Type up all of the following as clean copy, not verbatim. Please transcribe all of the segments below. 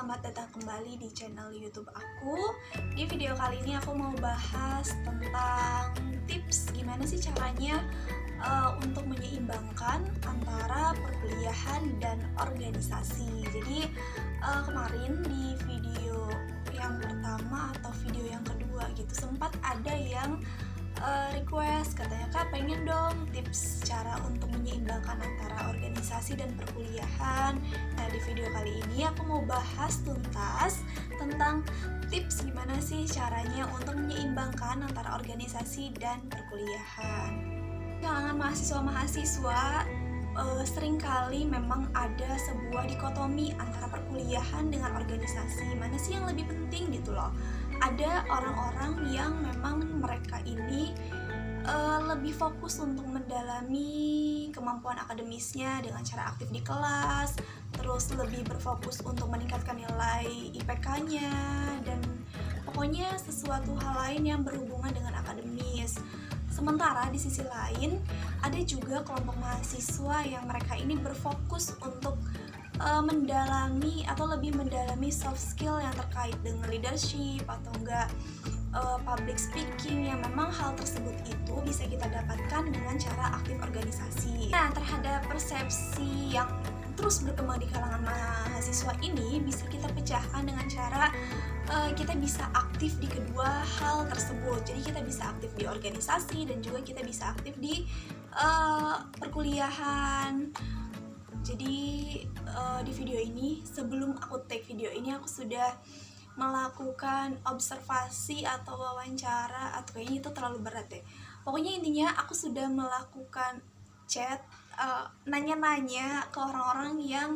selamat datang kembali di channel YouTube aku. Di video kali ini aku mau bahas tentang tips gimana sih caranya untuk menyeimbangkan antara perkuliahan dan organisasi. Jadi kemarin di video yang pertama atau video yang kedua gitu sempat ada yang request, katanya Kak pengen dong tips cara untuk menyeimbangkan antara organisasi dan perkuliahan. Nah di video kali ini aku mau bahas tuntas tentang tips gimana sih caranya untuk menyeimbangkan antara organisasi dan perkuliahan. Kalangan mahasiswa-mahasiswa seringkali memang ada sebuah dikotomi antara perkuliahan dengan organisasi. Mana sih yang lebih penting gitu loh. Ada orang-orang yang memang mereka ini lebih fokus untuk mendalami kemampuan akademisnya dengan cara aktif di kelas, terus lebih berfokus untuk meningkatkan nilai IPK-nya, dan pokoknya sesuatu hal lain yang berhubungan dengan akademis. Sementara di sisi lain ada juga kelompok mahasiswa yang mereka ini berfokus untuk mendalami atau lebih mendalami soft skill yang terkait dengan leadership atau enggak public speaking, yang memang hal tersebut itu bisa kita dapatkan dengan cara aktif organisasi. Nah, terhadap persepsi yang terus berkembang di kalangan mahasiswa ini bisa kita pecahkan dengan cara kita bisa aktif di kedua hal tersebut. Jadi kita bisa aktif di organisasi dan juga kita bisa aktif di perkuliahan. Jadi di video ini, sebelum aku take video ini, aku sudah melakukan observasi atau wawancara, atau kayaknya itu terlalu berat deh. Pokoknya intinya aku sudah melakukan chat, nanya-nanya ke orang-orang yang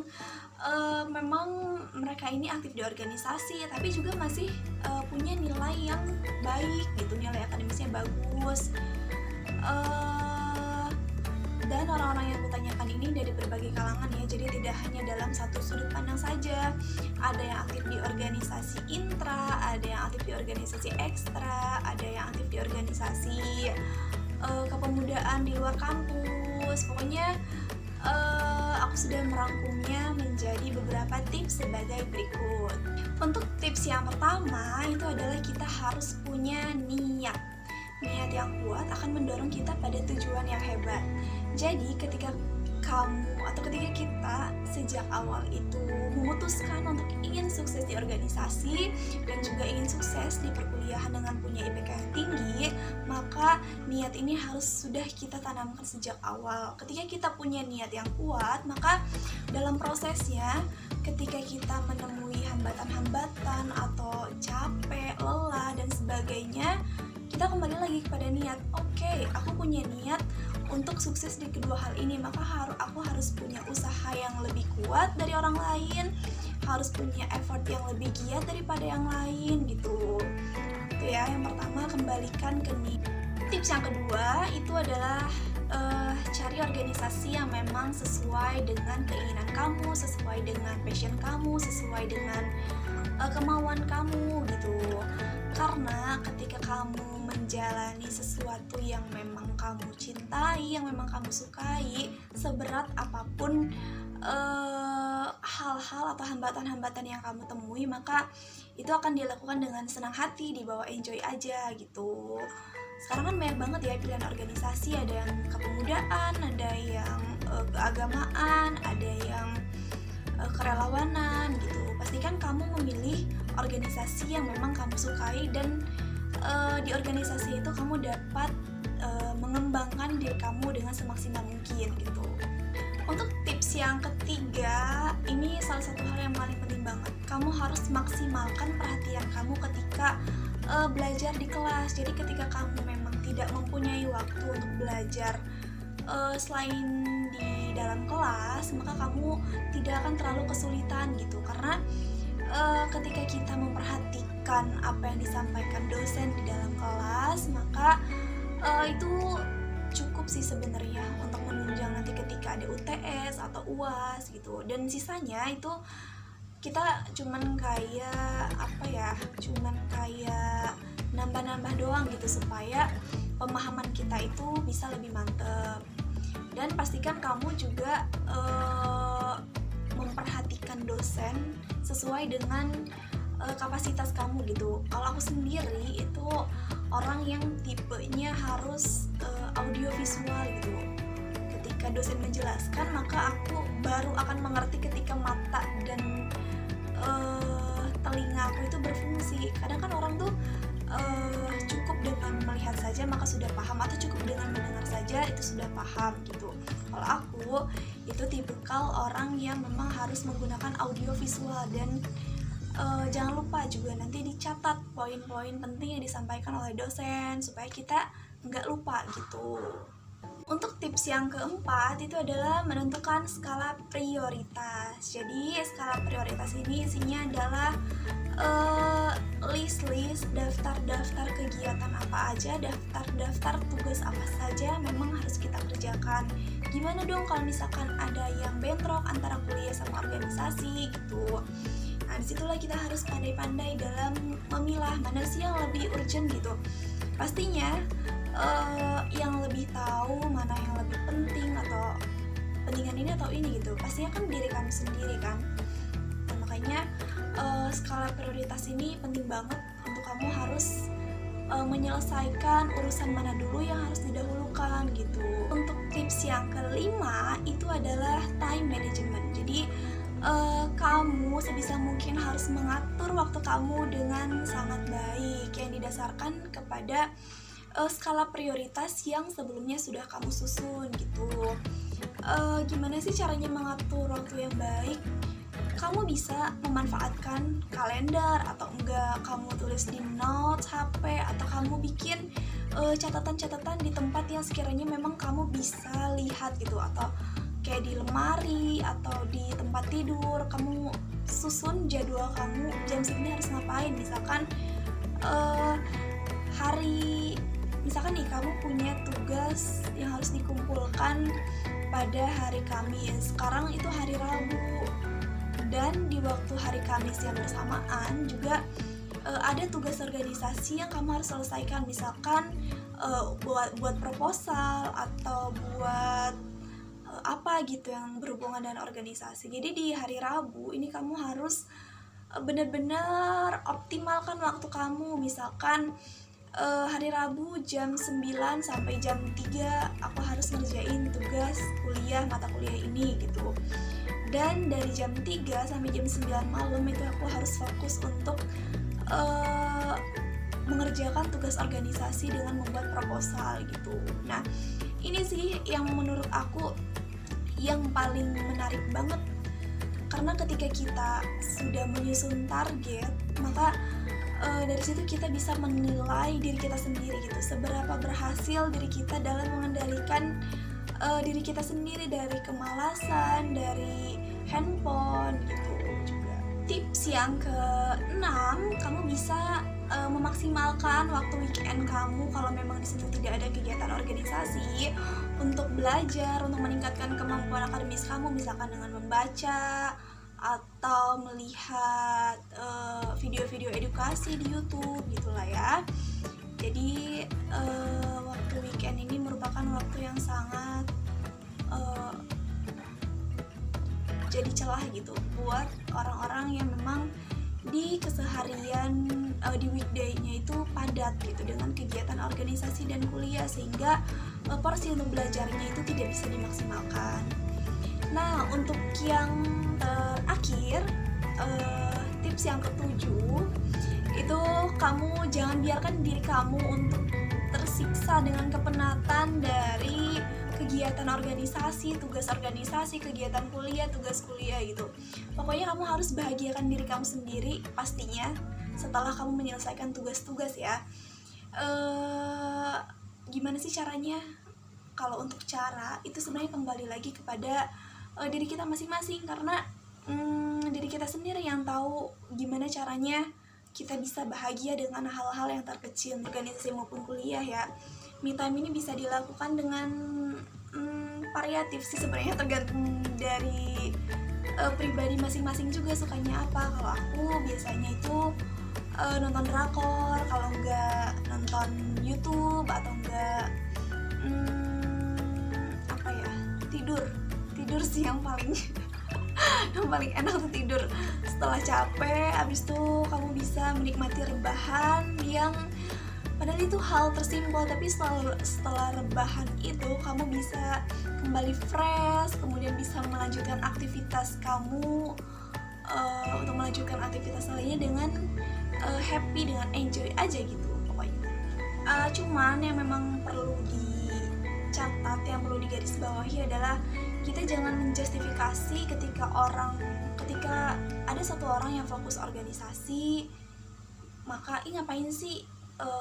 memang mereka ini aktif di organisasi tapi juga masih punya nilai yang baik gitu, nilai akademisnya bagus. Dan orang-orang yang kutanyakan ini dari berbagai kalangan ya, jadi tidak hanya dalam satu sudut pandang saja. Ada yang aktif di organisasi intra, ada yang aktif di organisasi ekstra, ada yang aktif di organisasi kepemudaan di luar kampus. Pokoknya aku sudah merangkumnya menjadi beberapa tips sebagai berikut. Untuk tips yang pertama itu adalah kita harus punya niat. Niat yang kuat akan mendorong kita pada tujuan yang hebat. Jadi ketika kamu atau ketika kita sejak awal itu memutuskan untuk ingin sukses di organisasi dan juga ingin sukses di perkuliahan dengan punya IPK yang tinggi, maka niat ini harus sudah kita tanamkan sejak awal. Ketika kita punya niat yang kuat, maka dalam prosesnya ketika kita menemui hambatan-hambatan atau capek, lelah dan sebagainya, kita kembali lagi kepada niat. Oke, aku punya niat untuk sukses di kedua hal ini, maka aku harus punya usaha yang lebih kuat dari orang lain, harus punya effort yang lebih giat daripada yang lain gitu. Itu ya, yang pertama, kembalikan ke niat. Tips yang kedua itu adalah cari organisasi yang memang sesuai dengan keinginan kamu, sesuai dengan passion kamu, sesuai dengan kemauan kamu gitu. Karena ketika kamu menjalani sesuatu yang memang kamu cintai, yang memang kamu sukai, seberat apapun hal-hal atau hambatan-hambatan yang kamu temui, maka itu akan dilakukan dengan senang hati, dibawa enjoy aja gitu. Sekarang kan banyak banget ya pilihan organisasi, ada yang kepemudaan, ada yang keagamaan, ada yang kerelawanan gitu. Pastikan kamu memilih organisasi yang memang kamu sukai, dan di organisasi itu kamu dapat mengembangkan diri kamu dengan semaksimal mungkin gitu. Untuk tips yang ketiga, ini salah satu hal yang paling penting banget. Kamu harus maksimalkan perhatian kamu ketika belajar di kelas. Jadi ketika kamu memang tidak mempunyai waktu untuk belajar selain di dalam kelas, maka kamu tidak akan terlalu kesulitan gitu. Karena ketika kita memperhatikan apa yang disampaikan dosen di dalam kelas, maka itu cukup sih sebenarnya untuk menunjang nanti ketika ada UTS atau UAS gitu. Dan sisanya itu kita cuman kayak nambah-nambah doang gitu, supaya pemahaman kita itu bisa lebih mantep. Dan pastikan kamu juga memperhatikan menempatkan dosen sesuai dengan kapasitas kamu gitu. Kalau aku sendiri itu orang yang tipenya harus audio visual gitu. Ketika dosen menjelaskan, maka aku baru akan mengerti ketika mata dan telinga aku itu berfungsi. Kadang kan orang tuh cukup dengan melihat saja maka sudah paham, atau cukup dengan mendengar saja itu sudah paham gitu. Kalau aku itu tipikal orang yang memang harus menggunakan audio visual, dan jangan lupa juga nanti dicatat poin-poin penting yang disampaikan oleh dosen supaya kita nggak lupa gitu. Untuk tips yang keempat itu adalah menentukan skala prioritas. Jadi skala prioritas ini isinya adalah list-list daftar-daftar kegiatan apa aja, daftar-daftar tugas apa saja memang harus kita kerjakan. Gimana dong kalau misalkan ada yang bentrok antara kuliah sama organisasi gitu. Nah, disitulah kita harus pandai-pandai dalam memilah mana sih yang lebih urgent gitu. Pastinya yang lebih tahu mana yang lebih penting atau pentingan ini atau ini gitu. Pastinya kan diri kamu sendiri kan. Nah, makanya skala prioritas ini penting banget untuk kamu harus menyelesaikan urusan mana dulu yang harus didahulukan gitu. Untuk tips yang kelima itu adalah time management. Jadi kamu sebisa mungkin harus mengatur waktu kamu dengan sangat baik yang didasarkan kepada skala prioritas yang sebelumnya sudah kamu susun gitu. Gimana sih caranya mengatur waktu yang baik? Kamu bisa memanfaatkan kalender, atau enggak kamu tulis di notes HP, atau kamu bikin catatan-catatan di tempat yang sekiranya memang kamu bisa lihat gitu, atau kayak di lemari atau di tempat tidur. Kamu susun jadwal kamu jam segini harus ngapain. Misalkan misalkan nih kamu punya tugas yang harus dikumpulkan pada hari Kamis. Sekarang itu hari Rabu, dan di waktu hari Kamis yang bersamaan juga ada tugas organisasi yang kamu harus selesaikan. Misalkan buat proposal atau buat apa gitu yang berhubungan dengan organisasi. Jadi di hari Rabu ini kamu harus benar-benar optimalkan waktu kamu. Misalkan hari Rabu jam 9 sampai jam 3 aku harus ngerjain tugas kuliah, mata kuliah ini gitu. Dan dari jam 3 sampai jam 9 malam itu aku harus fokus untuk mengerjakan tugas organisasi dengan membuat proposal gitu. Nah, ini sih yang menurut aku yang paling menarik banget, karena ketika kita sudah menyusun target, maka dari situ kita bisa menilai diri kita sendiri gitu, seberapa berhasil diri kita dalam mengendalikan diri kita sendiri dari kemalasan, dari handphone gitu juga. Tips yang ke-6, kamu bisa memaksimalkan waktu weekend kamu kalau memang di situ tidak ada kegiatan organisasi untuk belajar, untuk meningkatkan kemampuan akademis kamu, misalkan dengan membaca atau melihat video-video edukasi di YouTube gitulah ya. Jadi waktu weekend ini merupakan waktu yang sangat jadi celah gitu buat orang-orang yang memang di keseharian di weekday-nya itu padat gitu dengan kegiatan organisasi dan kuliah, sehingga porsi untuk belajarnya itu tidak bisa dimaksimalkan. Nah, untuk yang terakhir, tips yang ketujuh itu kamu jangan biarkan diri kamu untuk tersiksa dengan kepenatan dari kegiatan organisasi, tugas organisasi, kegiatan kuliah, tugas kuliah gitu. Pokoknya kamu harus bahagiakan diri kamu sendiri pastinya setelah kamu menyelesaikan tugas-tugas ya. Gimana sih caranya? Kalau untuk cara itu sebenarnya kembali lagi kepada diri kita masing-masing, karena diri kita sendiri yang tahu gimana caranya kita bisa bahagia dengan hal-hal yang terkecil, organisasi maupun kuliah ya. Me time ini bisa dilakukan dengan variatif sih sebenarnya, tergantung dari pribadi masing-masing juga sukanya apa. Kalau aku biasanya itu nonton drakor, kalau enggak nonton YouTube, atau enggak tidur sih yang paling Yang paling enak tuh tidur setelah capek. Abis itu kamu bisa menikmati rebahan yang padahal itu hal tersimpel, tapi setelah rebahan itu kamu bisa kembali fresh, kemudian bisa melanjutkan aktivitas kamu, untuk melanjutkan aktivitas lainnya dengan happy, dengan enjoy aja gitu pokoknya. Cuman yang memang perlu dicatat, yang perlu digarisbawahi adalah kita jangan menjustifikasi ketika ada satu orang yang fokus organisasi, maka ngapain sih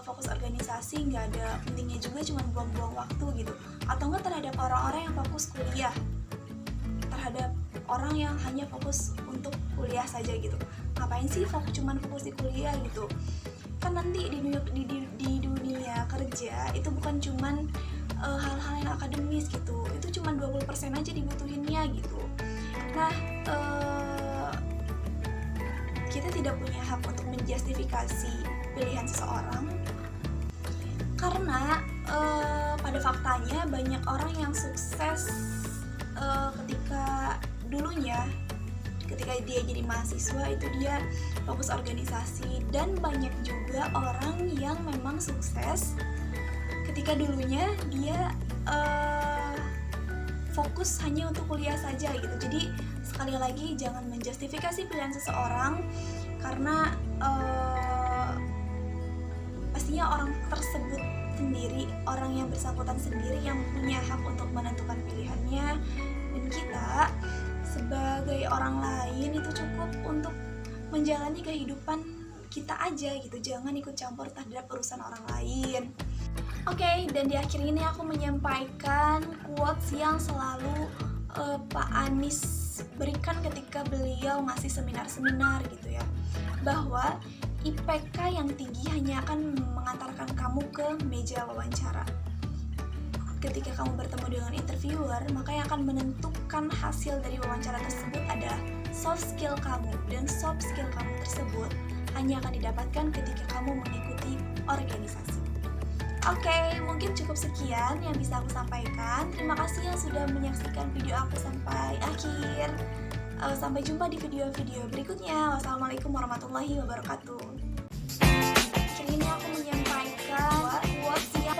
fokus organisasi, nggak ada pentingnya juga, cuma buang-buang waktu gitu. Atau enggak terhadap orang-orang yang fokus kuliah, terhadap orang yang hanya fokus untuk kuliah saja gitu. Ngapain sih cuma fokus di kuliah gitu? Kan nanti di dunia kerja itu bukan cuman hal-hal yang akademis gitu, itu cuma 20% aja dibutuhinnya gitu. Nah, kita tidak punya hak untuk menjustifikasi pilihan seseorang, karena pada faktanya banyak orang yang sukses ketika dia jadi mahasiswa itu dia fokus organisasi, dan banyak juga orang yang memang sukses ketika dulunya dia fokus hanya untuk kuliah saja gitu. Jadi sekali lagi jangan menjustifikasi pilihan seseorang, karena pastinya orang tersebut sendiri, orang yang bersangkutan sendiri yang punya hak untuk menentukan pilihannya, dan kita sebagai orang lain itu cukup untuk menjalani kehidupan kita aja gitu, jangan ikut campur terhadap urusan orang lain. Oke, dan di akhir ini aku menyampaikan quotes yang selalu Pak Anies berikan ketika beliau ngasih seminar-seminar gitu ya, bahwa IPK yang tinggi hanya akan mengantarkan kamu ke meja wawancara. Ketika kamu bertemu dengan interviewer, maka yang akan menentukan hasil dari wawancara tersebut adalah soft skill kamu, dan soft skill kamu tersebut hanya akan didapatkan ketika kamu mengikuti organisasi. Oke, mungkin cukup sekian yang bisa aku sampaikan. Terima kasih yang sudah menyaksikan video aku sampai akhir. Sampai jumpa di video-video berikutnya. Wassalamualaikum warahmatullahi wabarakatuh. Akhirnya aku menyampaikan quotes yang